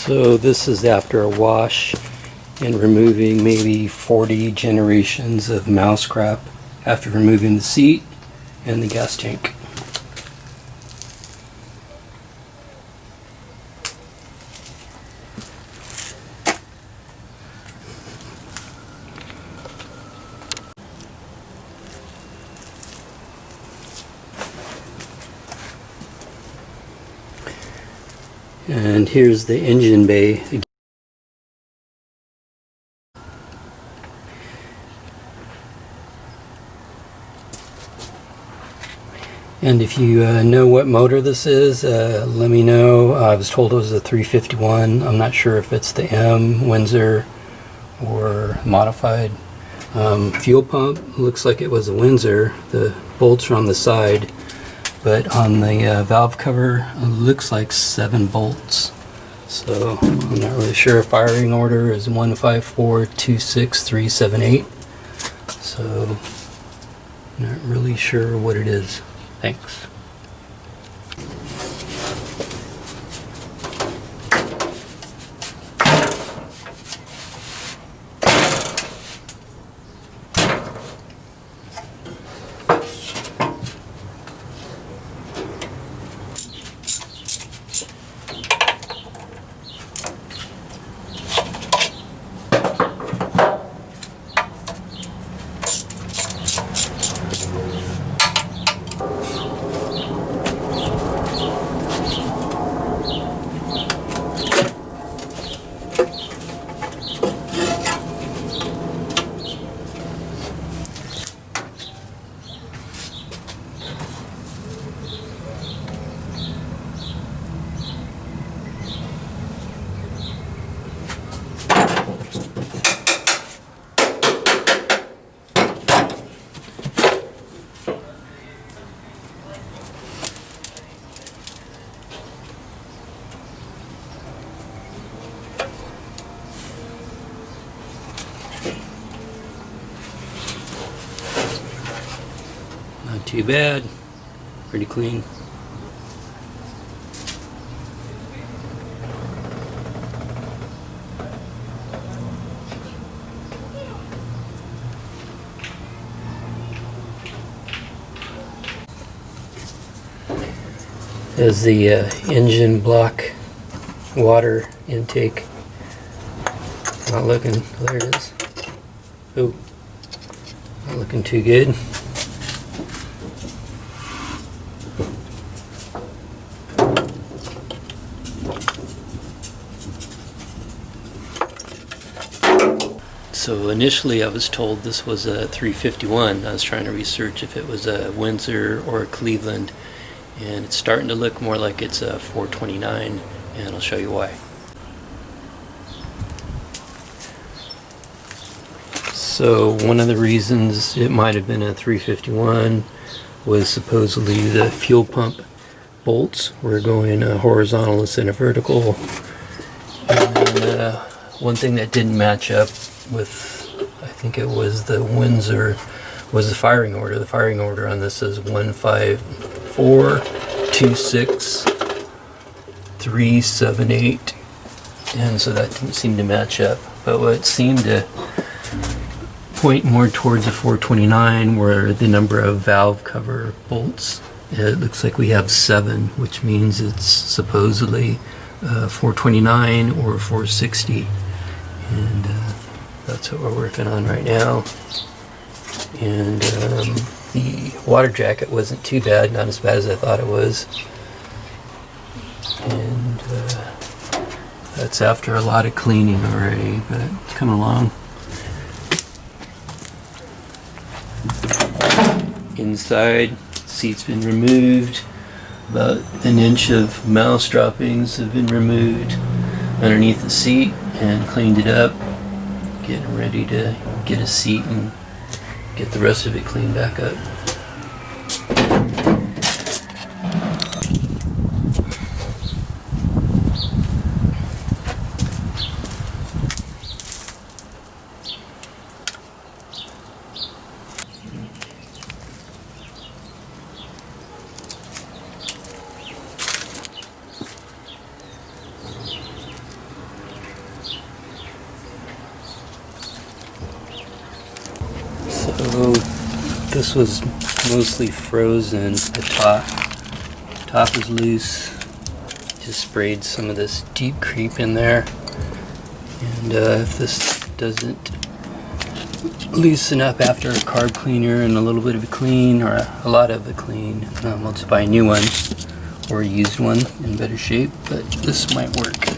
So this is after a wash and removing maybe 40 generations of mouse crap after removing the seat and the gas tank. And here's the engine bay. And if you know what motor this is, let me know. I was told it was a 351. I'm not sure if it's the M, Windsor, or modified. Fuel pump, looks like it was a Windsor. The bolts are on the side. But on the valve cover, it looks like 7 bolts. So I'm not really sure. Firing order is 154-26378. So not really sure what it is. Thanks. Not too bad. Pretty clean. There's the engine block water intake. Not looking, there it is. Oh, not looking too good. So initially I was told this was a 351. I was trying to research if it was a Windsor or a Cleveland, and it's starting to look more like it's a 429, and I'll show you why. So one of the reasons it might have been a 351 was supposedly the fuel pump bolts were going horizontal instead of vertical. And then, one thing that didn't match up with, I think it was the Windsor, was the firing order. The firing order on this is 154-26378, and so that didn't seem to match up. But what seemed to point more towards a 429 where the number of valve cover bolts, it looks like we have 7, which means it's supposedly 429 or 460, and that's what we're working on right now. And the water jacket wasn't too bad, not as bad as I thought it was, and that's after a lot of cleaning already, but it's coming along. Inside, seat's been removed. About an inch of mouse droppings have been removed underneath the seat and cleaned it up. Getting ready to get a seat and get the rest of it cleaned back up. So this was mostly frozen. The top is loose. Just sprayed some of this deep creep in there, and if this doesn't loosen up after a carb cleaner and a little bit of a clean, or a lot of a clean, we'll just buy a new one or a used one in better shape, but this might work.